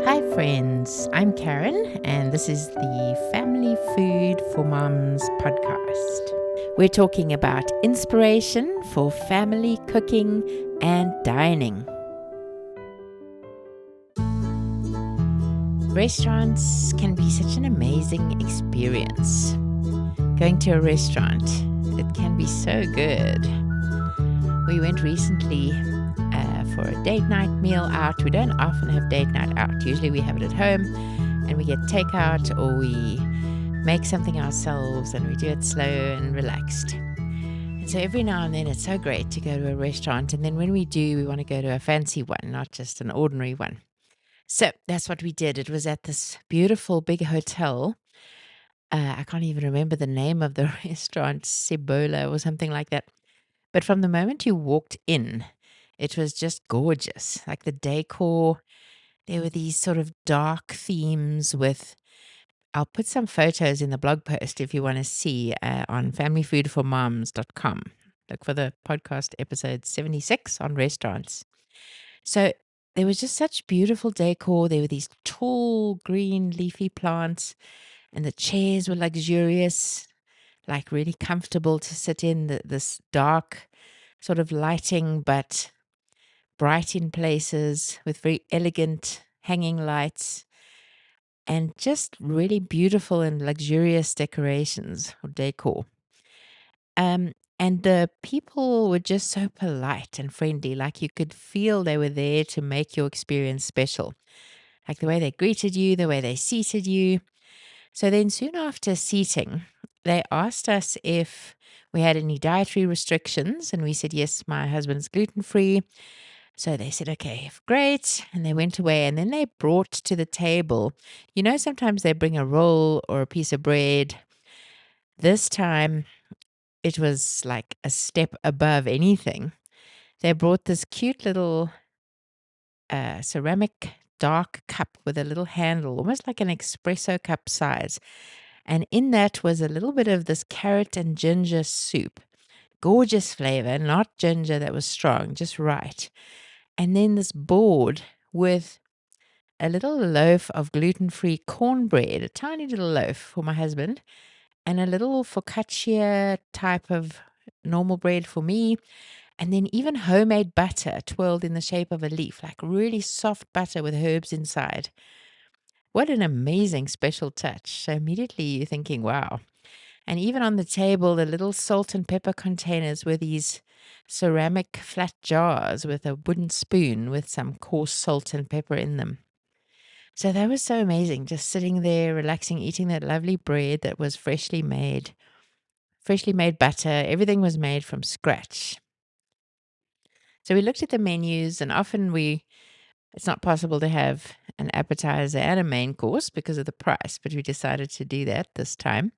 Hi, friends. I'm Karen, and this is the Family Food for Moms podcast. We're talking about inspiration for family cooking and dining. Restaurants can be such an amazing experience. Going to a restaurant, it can be so good. We went recently for a date night meal out. We don't often have date night out. Usually we have it at home and we get takeout, or we make something ourselves and we do it slow and relaxed. And so every now and then it's so great to go to a restaurant. And then when we do, we want to go to a fancy one, not just an ordinary one. So that's what we did. It was at this beautiful big hotel. I can't even remember the name of the restaurant, Cibola or something like that. But from the moment you walked in, it was just gorgeous. Like the decor, there were these sort of dark themes with. I'll put some photos in the blog post if you want to see on familyfoodformoms.com. Look for the podcast episode 76 on restaurants. So there was just such beautiful decor. There were these tall green leafy plants, and the chairs were luxurious, like really comfortable to sit in. This dark sort of lighting, but bright in places with very elegant hanging lights and just really beautiful and luxurious decorations or decor. And the people were just so polite and friendly, like you could feel they were there to make your experience special. Like the way they greeted you, the way they seated you. So then soon after seating, they asked us if we had any dietary restrictions, and we said yes, my husband's gluten-free. So they said, okay, great. And they went away. And then they brought to the table, sometimes they bring a roll or a piece of bread. This time it was like a step above anything. They brought this cute little ceramic dark cup with a little handle, almost like an espresso cup size. And in that was a little bit of this carrot and ginger soup. Gorgeous flavor, not ginger that was strong, just right. And then this board with a little loaf of gluten-free cornbread, a tiny little loaf for my husband, and a little focaccia type of normal bread for me, and then even homemade butter twirled in the shape of a leaf, like really soft butter with herbs inside. What an amazing special touch. So immediately you're thinking, wow. And even on the table, the little salt and pepper containers were these ceramic flat jars with a wooden spoon with some coarse salt and pepper in them. So that was so amazing, just sitting there, relaxing, eating that lovely bread that was freshly made butter. Everything was made from scratch. So we looked at the menus, and often it's not possible to have an appetizer and a main course because of the price, but we decided to do that this time.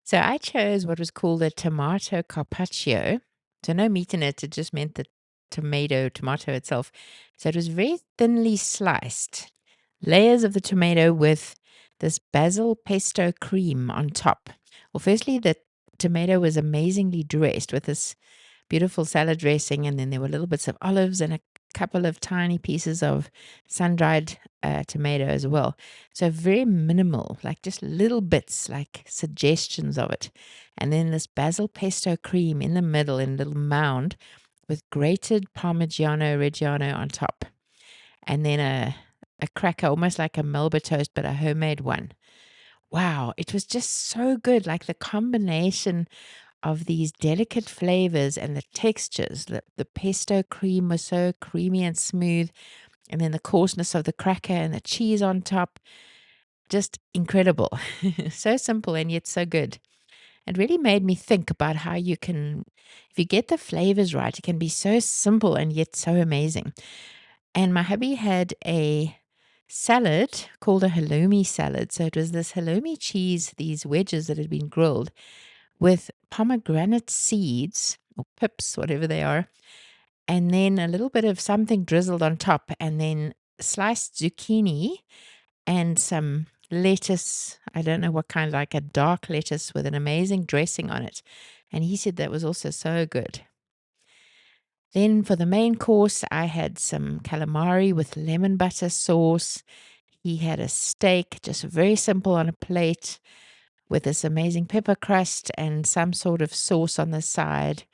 So I chose what was called a tomato carpaccio. So no meat in it, it just meant the tomato itself. So it was very thinly sliced, layers of the tomato with this basil pesto cream on top. Well, firstly, the tomato was amazingly dressed with this beautiful salad dressing, and then there were little bits of olives and a couple of tiny pieces of sun-dried tomato as well. So very minimal, like just little bits, like suggestions of it. And then this basil pesto cream in the middle in a little mound with grated Parmigiano Reggiano on top. And then a cracker, almost like a Melba toast, but a homemade one. Wow, it was just so good. Like the combination of these delicate flavors and the textures. The pesto cream was so creamy and smooth, and then the coarseness of the cracker and the cheese on top. Just incredible. So simple and yet so good. It really made me think about how you can, if you get the flavors right, it can be so simple and yet so amazing. And my hubby had a salad called a halloumi salad. So it was this halloumi cheese, these wedges that had been grilled with pomegranate seeds or pips, whatever they are, and then a little bit of something drizzled on top, and then sliced zucchini and some lettuce. I don't know what kind, like a dark lettuce with an amazing dressing on it. And he said that was also so good. Then for the main course, I had some calamari with lemon butter sauce. He had a steak, just very simple on a plate with this amazing pepper crust and some sort of sauce on the side.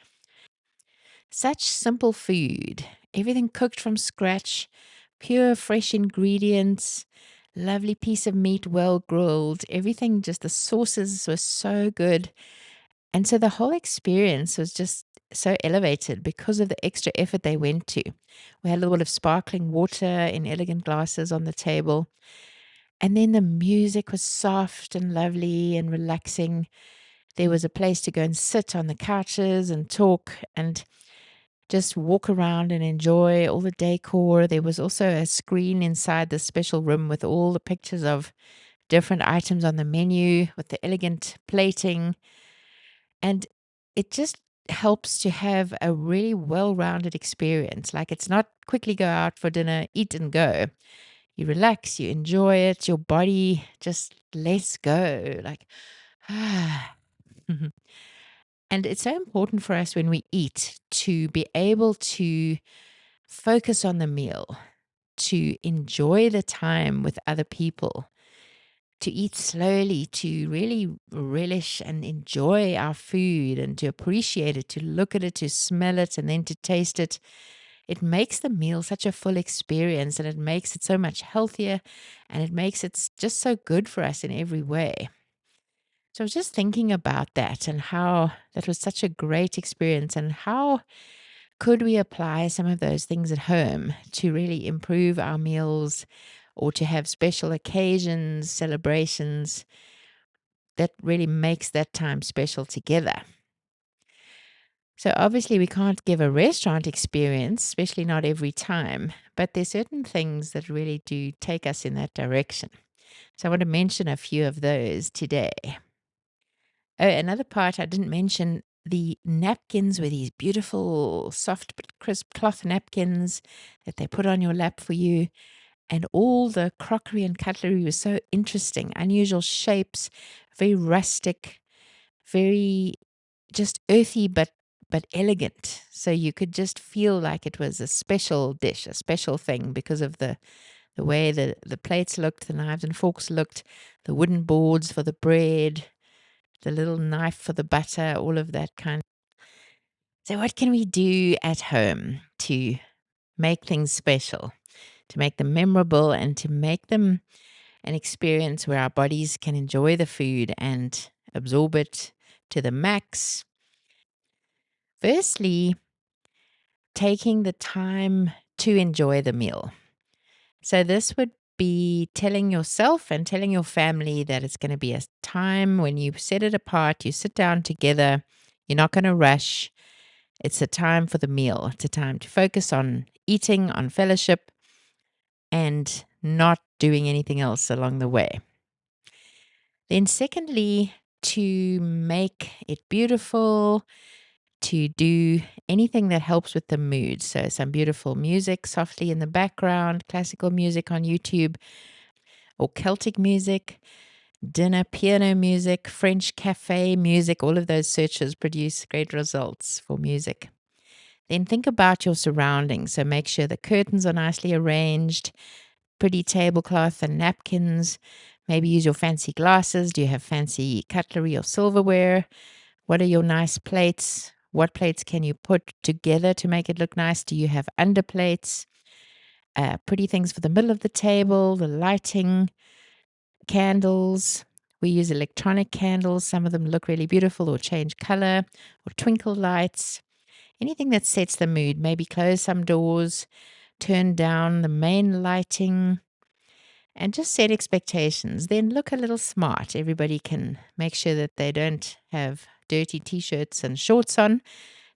Such simple food, everything cooked from scratch, pure fresh ingredients, lovely piece of meat, well grilled, everything, just the sauces were so good. And so the whole experience was just so elevated because of the extra effort they went to. We had a little bit of sparkling water in elegant glasses on the table. And then the music was soft and lovely and relaxing. There was a place to go and sit on the couches and talk and just walk around and enjoy all the decor. There was also a screen inside the special room with all the pictures of different items on the menu with the elegant plating. And it just helps to have a really well rounded experience. Like it's not quickly go out for dinner, eat and go. You relax, you enjoy it, your body just lets go. Like, ah. And it's so important for us when we eat to be able to focus on the meal, to enjoy the time with other people, to eat slowly, to really relish and enjoy our food and to appreciate it, to look at it, to smell it, and then to taste it. It makes the meal such a full experience and it makes it so much healthier and it makes it just so good for us in every way. So I was just thinking about that and how that was such a great experience and how could we apply some of those things at home to really improve our meals or to have special occasions, celebrations that really makes that time special together? So obviously we can't give a restaurant experience, especially not every time, but there's certain things that really do take us in that direction. So I want to mention a few of those today. Oh, another part I didn't mention, the napkins were these beautiful, soft, but crisp cloth napkins that they put on your lap for you. And all the crockery and cutlery was so interesting, unusual shapes, very rustic, very just earthy, but elegant. So you could just feel like it was a special dish, a special thing because of the way the plates looked, the knives and forks looked, the wooden boards for the bread, the little knife for the butter, all of that kind. So, what can we do at home to make things special, to make them memorable, and to make them an experience where our bodies can enjoy the food and absorb it to the max? Firstly, taking the time to enjoy the meal. So, this would be telling yourself and telling your family that it's going to be a time when you set it apart, you sit down together, you're not going to rush. It's a time for the meal. It's a time to focus on eating, on fellowship, and not doing anything else along the way. Then, secondly, to make it beautiful, to do anything that helps with the mood. So, some beautiful music softly in the background, classical music on YouTube, or Celtic music, dinner piano music, French cafe music. All of those searches produce great results for music. Then think about your surroundings. So make sure the curtains are nicely arranged, pretty tablecloth and napkins. Maybe use your fancy glasses. Do you have fancy cutlery or silverware? What are your nice plates? What plates can you put together to make it look nice? Do you have underplates? Pretty things for the middle of the table, the lighting, candles. We use electronic candles. Some of them look really beautiful or change color, or twinkle lights. Anything that sets the mood, maybe close some doors, turn down the main lighting, and just set expectations. Then look a little smart. Everybody can make sure that they don't have dirty t shirts and shorts on.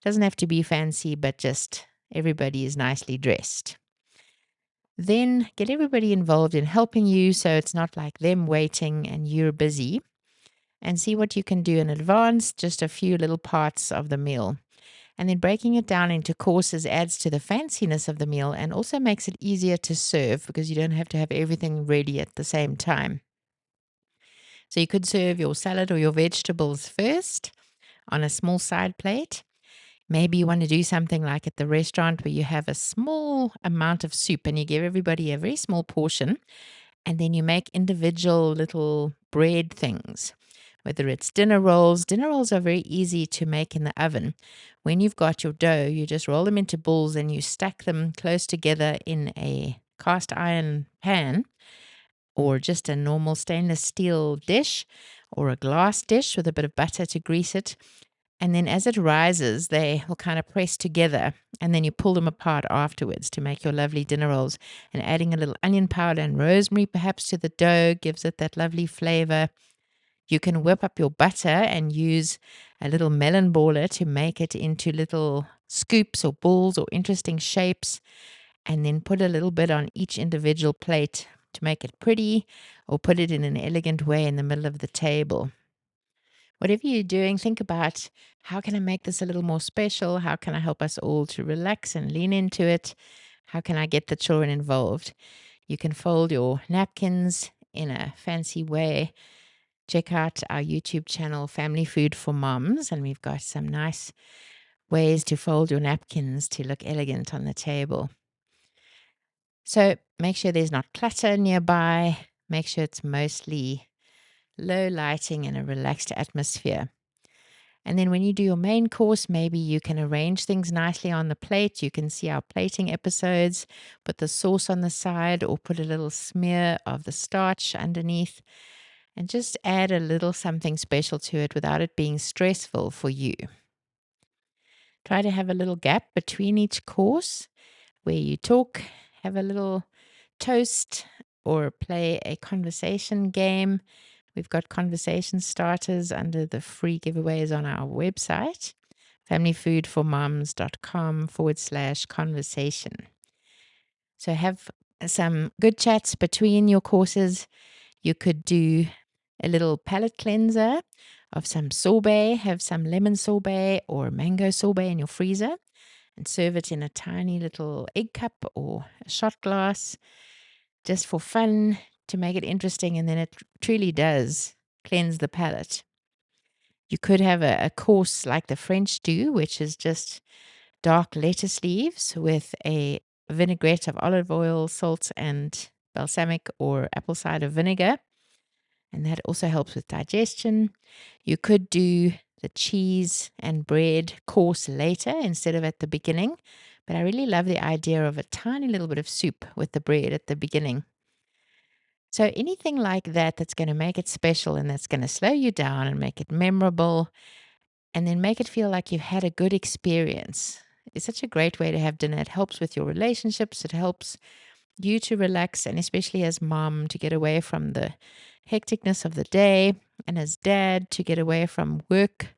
Doesn't have to be fancy, but just everybody is nicely dressed. Then get everybody involved in helping you so it's not like them waiting and you're busy. And see what you can do in advance, just a few little parts of the meal. And then breaking it down into courses adds to the fanciness of the meal and also makes it easier to serve because you don't have to have everything ready at the same time. So you could serve your salad or your vegetables first on a small side plate. Maybe you want to do something like at the restaurant where you have a small amount of soup and you give everybody a very small portion, and then you make individual little bread things. Whether it's dinner rolls. Dinner rolls are very easy to make in the oven. When you've got your dough, you just roll them into balls and you stack them close together in a cast iron pan or just a normal stainless steel dish or a glass dish with a bit of butter to grease it. And then as it rises, they will kind of press together, and then you pull them apart afterwards to make your lovely dinner rolls. And adding a little onion powder and rosemary perhaps to the dough gives it that lovely flavor. You can whip up your butter and use a little melon baller to make it into little scoops or balls or interesting shapes, and then put a little bit on each individual plate to make it pretty, or put it in an elegant way in the middle of the table. Whatever you're doing, think about, how can I make this a little more special? How can I help us all to relax and lean into it? How can I get the children involved? You can fold your napkins in a fancy way. Check out our YouTube channel, Family Food for Moms, and we've got some nice ways to fold your napkins to look elegant on the table. So make sure there's not clutter nearby. Make sure it's mostly low lighting and a relaxed atmosphere. And then when you do your main course, maybe you can arrange things nicely on the plate. You can see our plating episodes, put the sauce on the side, or put a little smear of the starch underneath, and just add a little something special to it without it being stressful for you. Try to have a little gap between each course where you talk, have a little toast, or play a conversation game. We've got conversation starters under the free giveaways on our website, familyfoodformoms.com/conversation. So have some good chats between your courses. You could do a little palate cleanser of some sorbet, have some lemon sorbet or mango sorbet in your freezer, and serve it in a tiny little egg cup or a shot glass, just for fun, to make it interesting. And then it truly does cleanse the palate. You could have a course like the French do, which is just dark lettuce leaves with a vinaigrette of olive oil, salt, and balsamic or apple cider vinegar. And that also helps with digestion. You could do the cheese and bread course later instead of at the beginning. But I really love the idea of a tiny little bit of soup with the bread at the beginning. So anything like that that's going to make it special and that's going to slow you down and make it memorable and then make it feel like you've had a good experience is such a great way to have dinner. It helps with your relationships. It helps you to relax, and especially as mom, to get away from the hecticness of the day, and as dad, to get away from work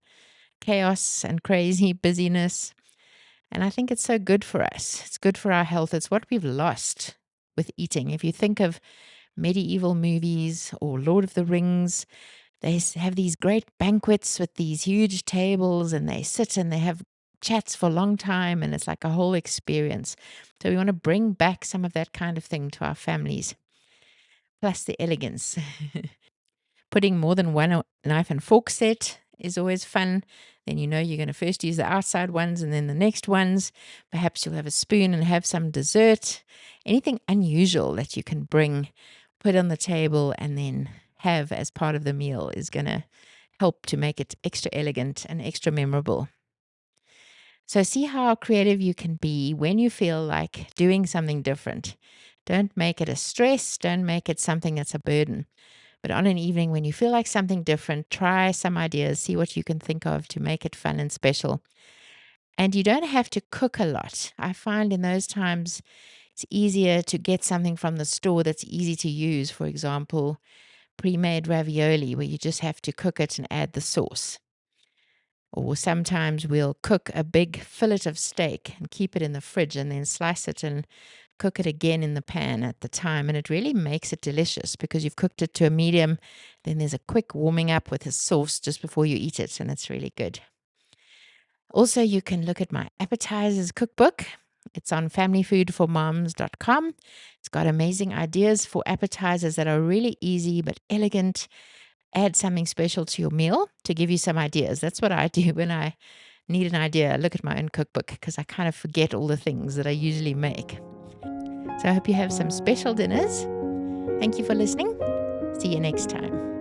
chaos and crazy busyness. And I think it's so good for us. It's good for our health. It's what we've lost with eating. If you think of medieval movies or Lord of the Rings, they have these great banquets with these huge tables, and they sit and they have chats for a long time, and it's like a whole experience. So we want to bring back some of that kind of thing to our families, plus the elegance. Putting more than one knife and fork set is always fun. Then you know you're going to first use the outside ones and then the next ones. Perhaps you'll have a spoon and have some dessert. Anything unusual that you can bring, put on the table, and then have as part of the meal is going to help to make it extra elegant and extra memorable. So see how creative you can be when you feel like doing something different. Don't make it a stress. Don't make it something that's a burden. But on an evening when you feel like something different, try some ideas, see what you can think of to make it fun and special. And you don't have to cook a lot. I find in those times it's easier to get something from the store that's easy to use. For example, pre-made ravioli, where you just have to cook it and add the sauce. Or sometimes we'll cook a big fillet of steak and keep it in the fridge and then slice it and cook it again in the pan at the time. And it really makes it delicious because you've cooked it to a medium. Then there's a quick warming up with the sauce just before you eat it, and it's really good. Also, you can look at my appetizers cookbook. It's on familyfoodformoms.com. It's got amazing ideas for appetizers that are really easy but elegant. Add something special to your meal to give you some ideas. That's what I do when I need an idea, look at my own cookbook because I kind of forget all the things that I usually make. So I hope you have some special dinners. Thank you for listening. See you next time.